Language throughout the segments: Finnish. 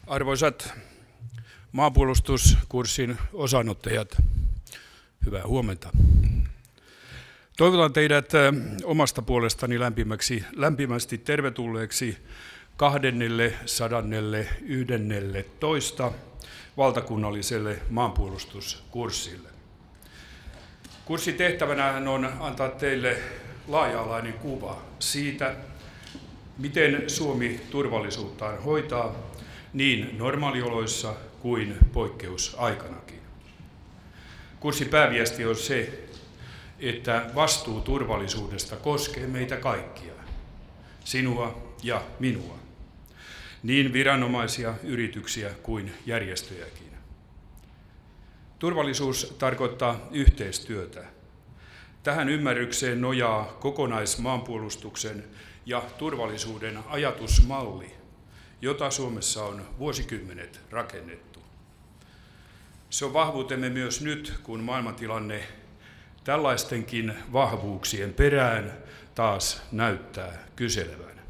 Arvoisat maanpuolustuskurssin osanottajat, hyvää huomenta. Toivotan teidät omasta puolestani lämpimästi tervetulleeksi 211. valtakunnalliselle maanpuolustuskurssille. Kurssin tehtävänä on antaa teille laaja-alainen kuva siitä, miten Suomi turvallisuuttaan hoitaa niin normaalioloissa kuin poikkeusaikanakin. Kurssin pääviesti on se, että vastuu turvallisuudesta koskee meitä kaikkia, sinua ja minua, niin viranomaisia, yrityksiä kuin järjestöjäkin. Turvallisuus tarkoittaa yhteistyötä. Tähän ymmärrykseen nojaa kokonaismaanpuolustuksen ja turvallisuuden ajatusmalli, jota Suomessa on vuosikymmenet rakennettu. Se on vahvuutemme myös nyt, kun maailmantilanne tällaistenkin vahvuuksien perään taas näyttää kyselevän.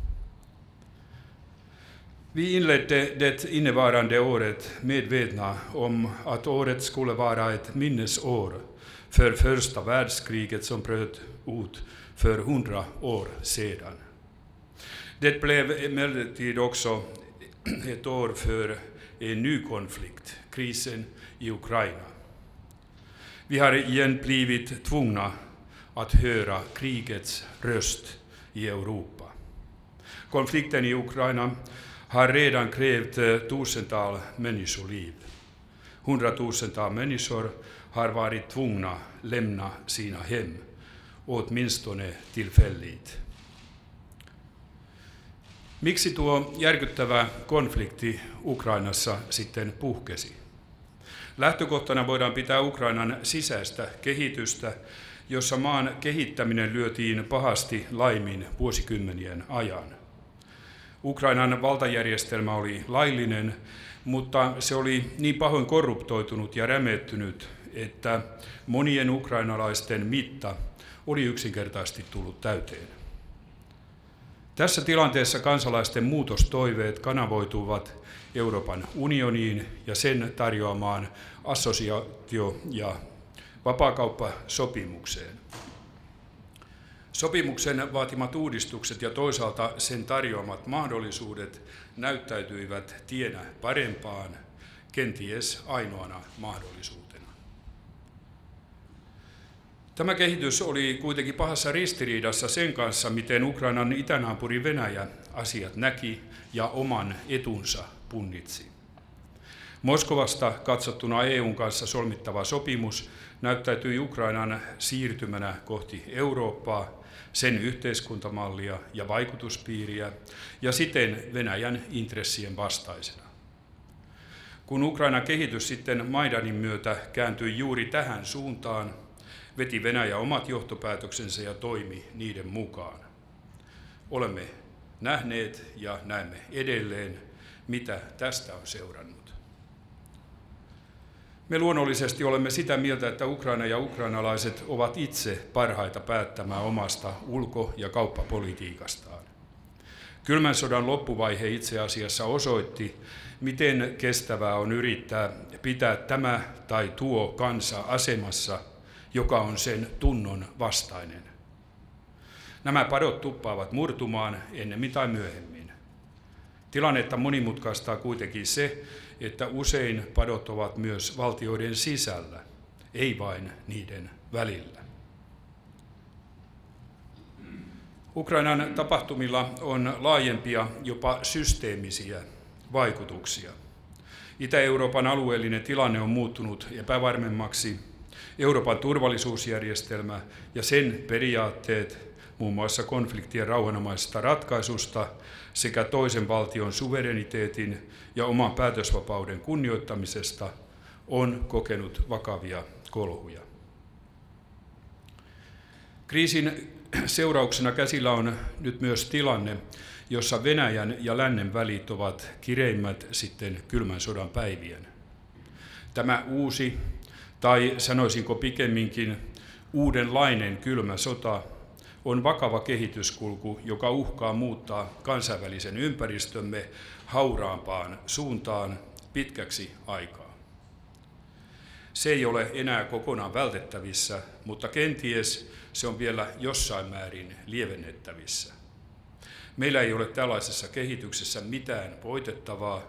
Vi inledde det innevarande året medvetna om att året skulle vara ett minnesår för första världskriget som bröt ut för 100 år sedan. Det blev emellertid också ett år för en ny konflikt, krisen i Ukraina. Vi har igen blivit tvungna att höra krigets röst i Europa. Konflikten i Ukraina har redan krävt tusentals människoliv. 100-tusentals människor har varit tvungna lämna sina hem, åtminstone tillfälligt. Miksi tuo järkyttävä konflikti Ukrainassa sitten puhkesi? Lähtökohtana voidaan pitää Ukrainan sisäistä kehitystä, jossa maan kehittäminen lyötiin pahasti laimin vuosikymmenien ajan. Ukrainan valtajärjestelmä oli laillinen, mutta se oli niin pahoin korruptoitunut ja rämettynyt, että monien ukrainalaisten mitta oli yksinkertaisesti tullut täyteen. Tässä tilanteessa kansalaisten muutostoiveet kanavoituvat Euroopan unioniin ja sen tarjoamaan assosiaatio- ja vapaakauppasopimukseen. Sopimuksen vaatimat uudistukset ja toisaalta sen tarjoamat mahdollisuudet näyttäytyivät tienä parempaan, kenties ainoana mahdollisuutena. Tämä kehitys oli kuitenkin pahassa ristiriidassa sen kanssa, miten Ukrainan itänaapuri Venäjä asiat näki ja oman etunsa punnitsi. Moskovasta katsottuna EUn kanssa solmittava sopimus näyttäytyi Ukrainan siirtymänä kohti Eurooppaa, sen yhteiskuntamallia ja vaikutuspiiriä, ja siten Venäjän intressien vastaisena. Kun Ukrainan kehitys sitten Maidanin myötä kääntyi juuri tähän suuntaan, veti Venäjä omat johtopäätöksensä ja toimi niiden mukaan. Olemme nähneet ja näemme edelleen, mitä tästä on seurannut. Me luonnollisesti olemme sitä mieltä, että Ukraina ja ukrainalaiset ovat itse parhaita päättämään omasta ulko- ja kauppapolitiikastaan. Kylmän sodan loppuvaihe itse asiassa osoitti, miten kestävää on yrittää pitää tämä tai tuo kansa asemassa, joka on sen tunnon vastainen. Nämä padot tuppaavat murtumaan ennemmin tai myöhemmin. Tilannetta monimutkaistaa kuitenkin se, että usein padot ovat myös valtioiden sisällä, ei vain niiden välillä. Ukrainan tapahtumilla on laajempia, jopa systeemisiä vaikutuksia. Itä-Euroopan alueellinen tilanne on muuttunut epävarmemmaksi. Euroopan turvallisuusjärjestelmä ja sen periaatteet, muun muassa konfliktien rauhanomaisesta ratkaisusta sekä toisen valtion suvereniteetin ja oman päätösvapauden kunnioittamisesta, on kokenut vakavia kolhuja. Kriisin seurauksena käsillä on nyt myös tilanne, jossa Venäjän ja lännen välit ovat kireimmät sitten kylmän sodan päivien. Tämä uusi, tai sanoisinko pikemminkin uudenlainen kylmä sota, on vakava kehityskulku, joka uhkaa muuttaa kansainvälisen ympäristömme hauraampaan suuntaan pitkäksi aikaa. Se ei ole enää kokonaan vältettävissä, mutta kenties se on vielä jossain määrin lievennettävissä. Meillä ei ole tällaisessa kehityksessä mitään voitettavaa,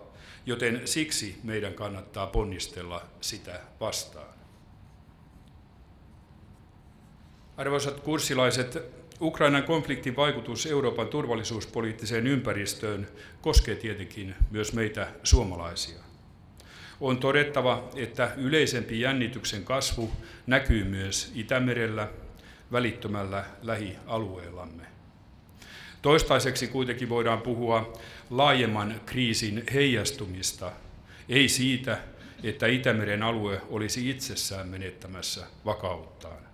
joten siksi meidän kannattaa ponnistella sitä vastaan. Arvoisat kurssilaiset, Ukrainan konfliktin vaikutus Euroopan turvallisuuspoliittiseen ympäristöön koskee tietenkin myös meitä suomalaisia. On todettava, että yleisempi jännityksen kasvu näkyy myös Itämerellä, välittömällä lähialueellamme. Toistaiseksi kuitenkin voidaan puhua laajemman kriisin heijastumista, ei siitä, että Itämeren alue olisi itsessään menettämässä vakauttaan.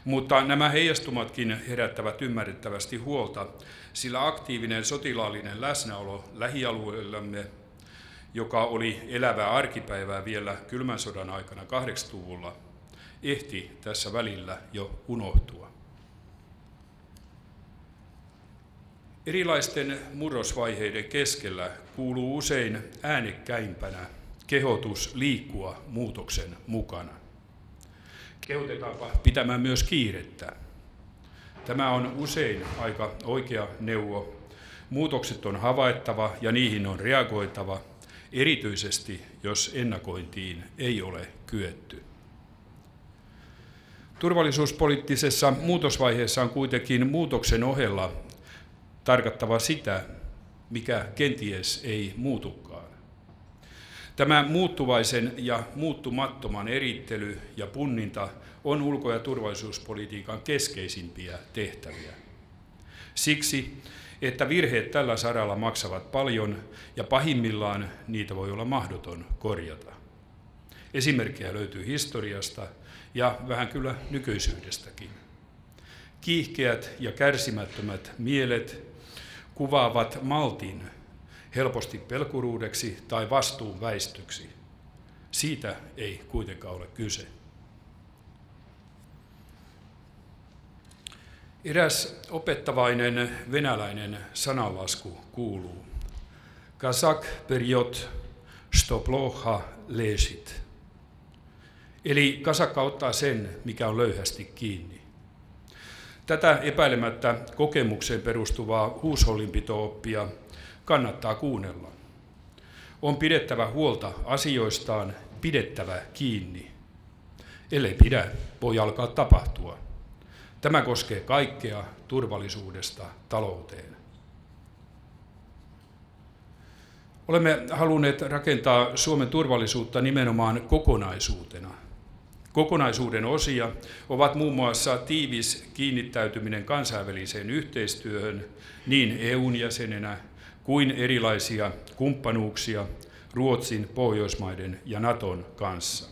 Mutta nämä heijastumatkin herättävät ymmärrettävästi huolta, sillä aktiivinen sotilaallinen läsnäolo lähialueellamme, joka oli elävää arkipäivää vielä kylmän sodan aikana 80-luvulla, ehti tässä välillä jo unohtua. Erilaisten murrosvaiheiden keskellä kuuluu usein äänekkäimpänä kehotus liikkua muutoksen mukana. Kehotetaanpa pitämään myös kiirettä. Tämä on usein aika oikea neuvo. Muutokset on havaittava ja niihin on reagoitava, erityisesti jos ennakointiin ei ole kyetty. Turvallisuuspoliittisessa muutosvaiheessa on kuitenkin muutoksen ohella tarkoittava sitä, mikä kenties ei muutukaan. Tämä muuttuvaisen ja muuttumattoman erittely ja punninta on ulko- ja turvallisuuspolitiikan keskeisimpiä tehtäviä. Siksi, että virheet tällä saralla maksavat paljon ja pahimmillaan niitä voi olla mahdoton korjata. Esimerkkejä löytyy historiasta ja vähän kyllä nykyisyydestäkin. Kiihkeät ja kärsimättömät mielet kuvaavat maltin helposti pelkuruudeksi tai vastuun väistyksi. Siitä ei kuitenkaan ole kyse. Eräs opettavainen venäläinen sananlasku kuuluu: Kazak period, što ploha ležit. Eli kasakka ottaa sen, mikä on löyhästi kiinni. Tätä epäilemättä kokemukseen perustuvaa huushollinpito-oppia kannattaa kuunnella. On pidettävä huolta asioistaan, pidettävä kiinni. Ellei pidä, voi alkaa tapahtua. Tämä koskee kaikkea turvallisuudesta talouteen. Olemme halunneet rakentaa Suomen turvallisuutta nimenomaan kokonaisuutena. Kokonaisuuden osia ovat muun muassa tiivis kiinnittäytyminen kansainväliseen yhteistyöhön niin EU:n jäsenenä kuin erilaisia kumppanuuksia Ruotsin, Pohjoismaiden ja Naton kanssa.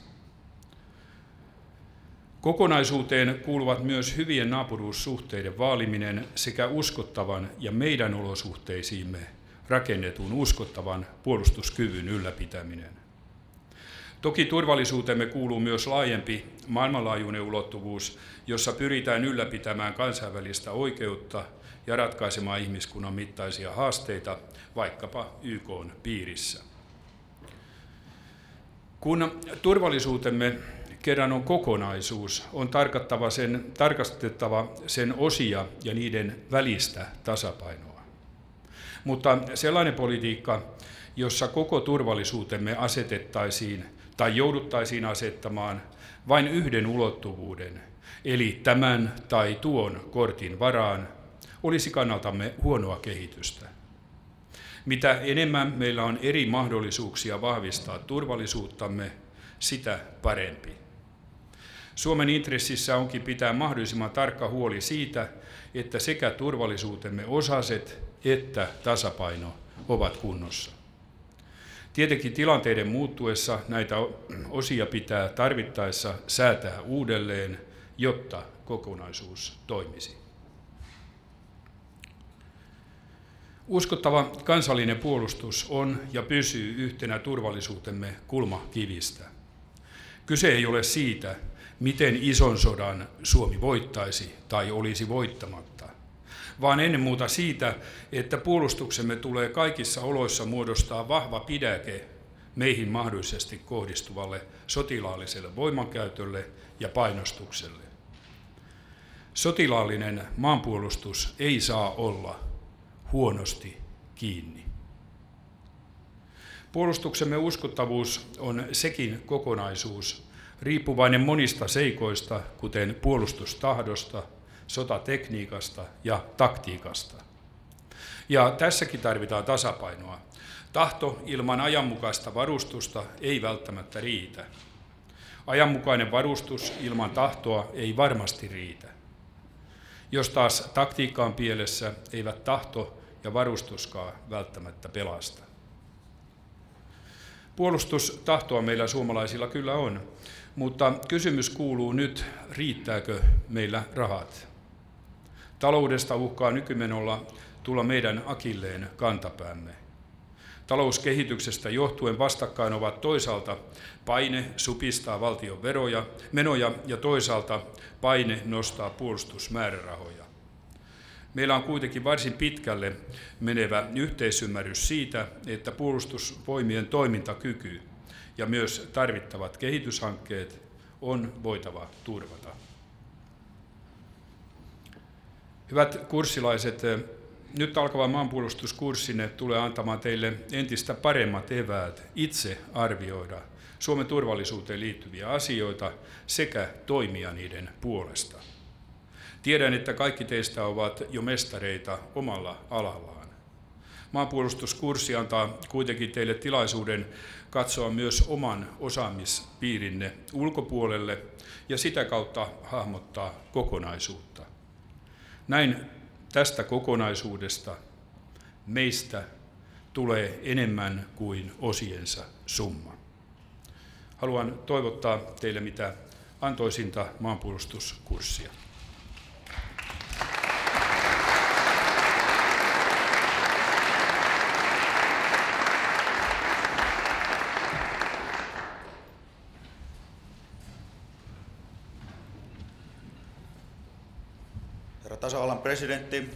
Kokonaisuuteen kuuluvat myös hyvien naapuruussuhteiden vaaliminen sekä uskottavan ja meidän olosuhteisiimme rakennetun uskottavan puolustuskyvyn ylläpitäminen. Toki turvallisuutemme kuuluu myös laajempi maailmanlaajuinen ulottuvuus, jossa pyritään ylläpitämään kansainvälistä oikeutta ja ratkaisemaan ihmiskunnan mittaisia haasteita, vaikkapa YK:n piirissä. Kun turvallisuutemme kerran on kokonaisuus, on tarkastettava sen osia ja niiden välistä tasapainoa. Mutta sellainen politiikka, jossa koko turvallisuutemme asetettaisiin tai jouduttaisiin asettamaan vain yhden ulottuvuuden, eli tämän tai tuon kortin varaan, olisi kannaltamme huonoa kehitystä. Mitä enemmän meillä on eri mahdollisuuksia vahvistaa turvallisuuttamme, sitä parempi. Suomen intressissä onkin pitää mahdollisimman tarkka huoli siitä, että sekä turvallisuutemme osaset että tasapaino ovat kunnossa. Tietenkin tilanteiden muuttuessa näitä osia pitää tarvittaessa säätää uudelleen, jotta kokonaisuus toimisi. Uskottava kansallinen puolustus on ja pysyy yhtenä turvallisuutemme kulmakivistä. Kyse ei ole siitä, miten ison sodan Suomi voittaisi tai olisi voittamatta, vaan ennen muuta siitä, että puolustuksemme tulee kaikissa oloissa muodostaa vahva pidäke meihin mahdollisesti kohdistuvalle sotilaalliselle voimankäytölle ja painostukselle. Sotilaallinen maanpuolustus ei saa olla huonosti kiinni. Puolustuksemme uskottavuus on sekin kokonaisuus, riippuvainen monista seikoista, kuten puolustustahdosta, sotatekniikasta ja taktiikasta. Ja tässäkin tarvitaan tasapainoa. Tahto ilman ajanmukaista varustusta ei välttämättä riitä. Ajanmukainen varustus ilman tahtoa ei varmasti riitä. Jos taas taktiikka on pielessä, eivät tahto ja varustuskaan välttämättä pelasta. Puolustustahtoa meillä suomalaisilla kyllä on, mutta kysymys kuuluu nyt, riittääkö meillä rahat? Taloudesta uhkaa nykymenolla tulla meidän akilleen kantapäämme. Talouskehityksestä johtuen vastakkain ovat toisaalta paine supistaa valtion menoja ja toisaalta paine nostaa puolustusmäärärahoja. Meillä on kuitenkin varsin pitkälle menevä yhteisymmärrys siitä, että puolustusvoimien toimintakyky ja myös tarvittavat kehityshankkeet on voitava turvata. Hyvät kurssilaiset, nyt alkava maanpuolustuskurssinne tulee antamaan teille entistä paremmat eväät itse arvioida Suomen turvallisuuteen liittyviä asioita sekä toimia niiden puolesta. Tiedän, että kaikki teistä ovat jo mestareita omalla alallaan. Maanpuolustuskurssi antaa kuitenkin teille tilaisuuden katsoa myös oman osaamispiirinne ulkopuolelle ja sitä kautta hahmottaa kokonaisuutta. Näin tästä kokonaisuudesta meistä tulee enemmän kuin osiensa summa. Haluan toivottaa teille mitä antoisinta maanpuolustuskurssia. Herra tasavallan presidentti,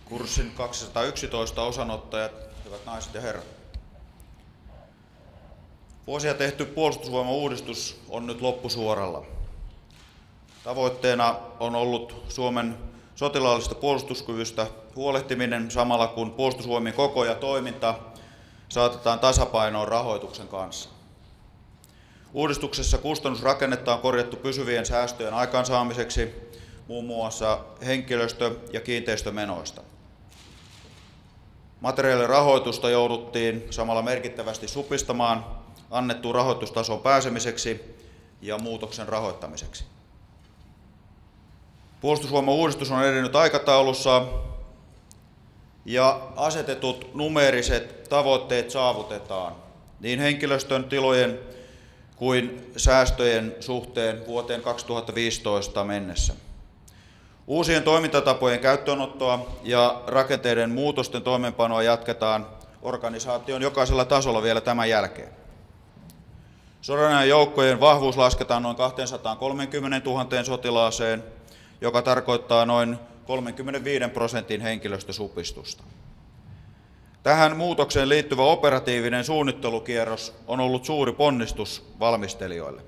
kurssin 211 osanottajat, hyvät naiset ja herrat. Vuosia tehty puolustusvoimauudistus on nyt loppusuoralla. Tavoitteena on ollut Suomen sotilaallisesta puolustuskyvystä huolehtiminen samalla kun puolustusvoimien koko ja toiminta saatetaan tasapainoon rahoituksen kanssa. Uudistuksessa kustannusrakennetta on korjattu pysyvien säästöjen aikaansaamiseksi muun muassa henkilöstö- ja kiinteistömenoista. Materiaalirahoitusta jouduttiin samalla merkittävästi supistamaan annettuun rahoitustasoon pääsemiseksi ja muutoksen rahoittamiseksi. Puolustusvoimauudistus on edennyt aikataulussa ja asetetut numeeriset tavoitteet saavutetaan niin henkilöstön, tilojen kuin säästöjen suhteen vuoteen 2015 mennessä. Uusien toimintatapojen käyttöönottoa ja rakenteiden muutosten toimeenpanoa jatketaan organisaation jokaisella tasolla vielä tämän jälkeen. Sodanajan joukkojen vahvuus lasketaan noin 230 000 sotilaaseen, joka tarkoittaa noin 35% henkilöstösupistusta. Tähän muutokseen liittyvä operatiivinen suunnittelukierros on ollut suuri ponnistus valmistelijoille.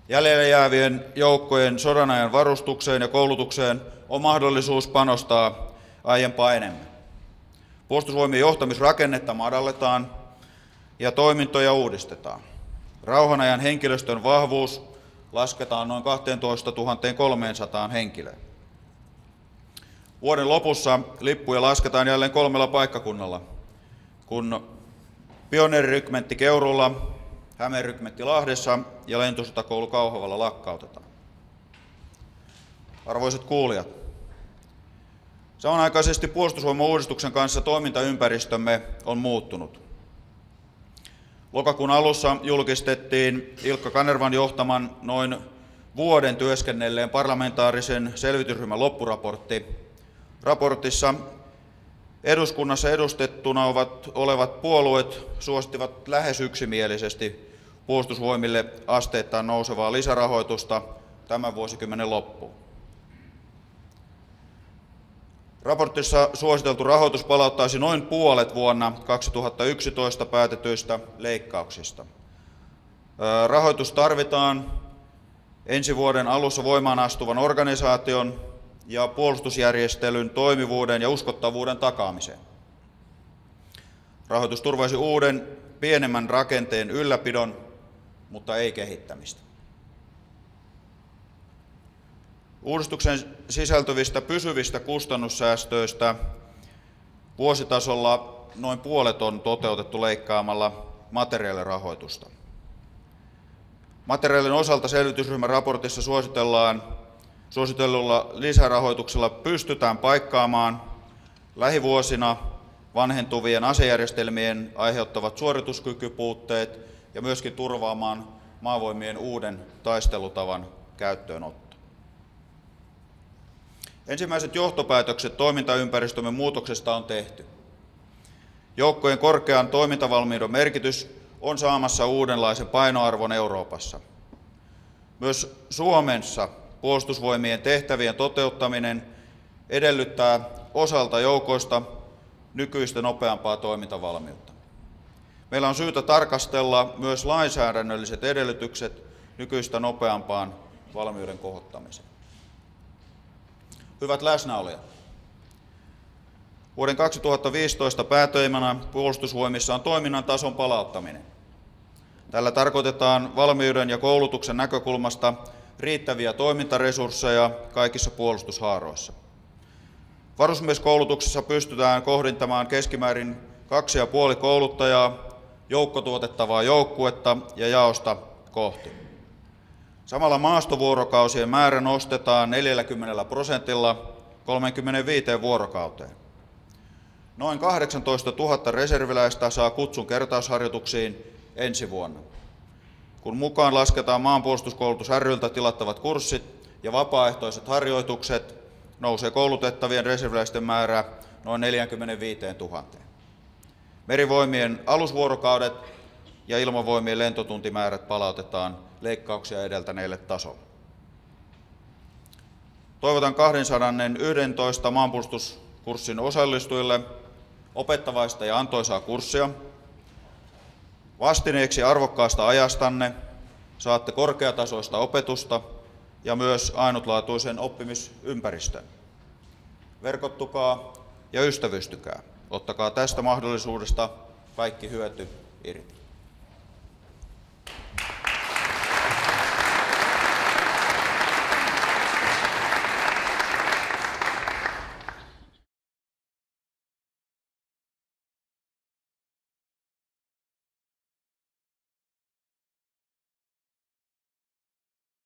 Jäljelle jäävien joukkojen sodanajan varustukseen ja koulutukseen on mahdollisuus panostaa aiempaa enemmän. Puolustusvoimien johtamisrakennetta madalletaan ja toimintoja uudistetaan. Rauhanajan henkilöstön vahvuus lasketaan noin 12 300 henkilöön. Vuoden lopussa lippuja lasketaan jälleen 3 paikkakunnalla, kun pioneerirykmentti Keuruulla, Hämeenrykmentti Lahdessa ja lentosotakoulu Kauhavalla lakkautetaan. Arvoisat kuulijat, samanaikaisesti puolustusvoimauudistuksen kanssa toimintaympäristömme on muuttunut. Lokakuun alussa julkistettiin Ilkka Kanervan johtaman noin vuoden työskennelleen parlamentaarisen selvitysryhmän loppuraportti. Raportissa eduskunnassa edustettuna olevat puolueet suosittivat lähes yksimielisesti Puolustusvoimille asteittain nousevaa lisärahoitusta tämän vuosikymmenen loppuun. Raportissa suositeltu rahoitus palauttaisi noin puolet vuonna 2011 päätetyistä leikkauksista. Rahoitus tarvitaan ensi vuoden alussa voimaan astuvan organisaation ja puolustusjärjestelyn toimivuuden ja uskottavuuden takaamiseen. Rahoitus turvaisi uuden, pienemmän rakenteen ylläpidon, mutta ei kehittämistä. Uudistukseen sisältyvistä pysyvistä kustannussäästöistä vuositasolla noin puolet on toteutettu leikkaamalla materiaalirahoitusta. Materiaalin osalta selvitysryhmän raportissa suositellulla lisärahoituksella pystytään paikkaamaan lähivuosina vanhentuvien asejärjestelmien aiheuttavat suorituskykypuutteet ja myöskin turvaamaan maavoimien uuden taistelutavan käyttöönotto. Ensimmäiset johtopäätökset toimintaympäristömme muutoksesta on tehty. Joukkojen korkean toimintavalmiuden merkitys on saamassa uudenlaisen painoarvon Euroopassa. Myös Suomessa puolustusvoimien tehtävien toteuttaminen edellyttää osalta joukoista nykyistä nopeampaa toimintavalmiutta. Meillä on syytä tarkastella myös lainsäädännölliset edellytykset nykyistä nopeampaan valmiuden kohottamiseen. Hyvät läsnäolijat, vuoden 2015 pääteemana Puolustusvoimissa on toiminnan tason palauttaminen. Tällä tarkoitetaan valmiuden ja koulutuksen näkökulmasta riittäviä toimintaresursseja kaikissa puolustushaaroissa. Varusmieskoulutuksessa pystytään kohdentamaan keskimäärin 2,5 kouluttajaa joukkotuotettavaa joukkuetta ja jaosta kohti. Samalla maastovuorokausien määrä nostetaan 40% 35 vuorokauteen. Noin 18 000 reserviläistä saa kutsun kertausharjoituksiin ensi vuonna. Kun mukaan lasketaan maanpuolustuskoulutus ry:ltä tilattavat kurssit ja vapaaehtoiset harjoitukset, nousee koulutettavien reserviläisten määrä noin 45 000. Merivoimien alusvuorokaudet ja ilmavoimien lentotuntimäärät palautetaan leikkauksia edeltäneelle tasolle. Toivotan 211 maanpuolustuskurssin osallistujille opettavaista ja antoisaa kurssia. Vastineeksi arvokkaasta ajastanne saatte korkeatasoista opetusta ja myös ainutlaatuisen oppimisympäristön. Verkottukaa ja ystävystykää. Ottakaa tästä mahdollisuudesta kaikki hyöty irti.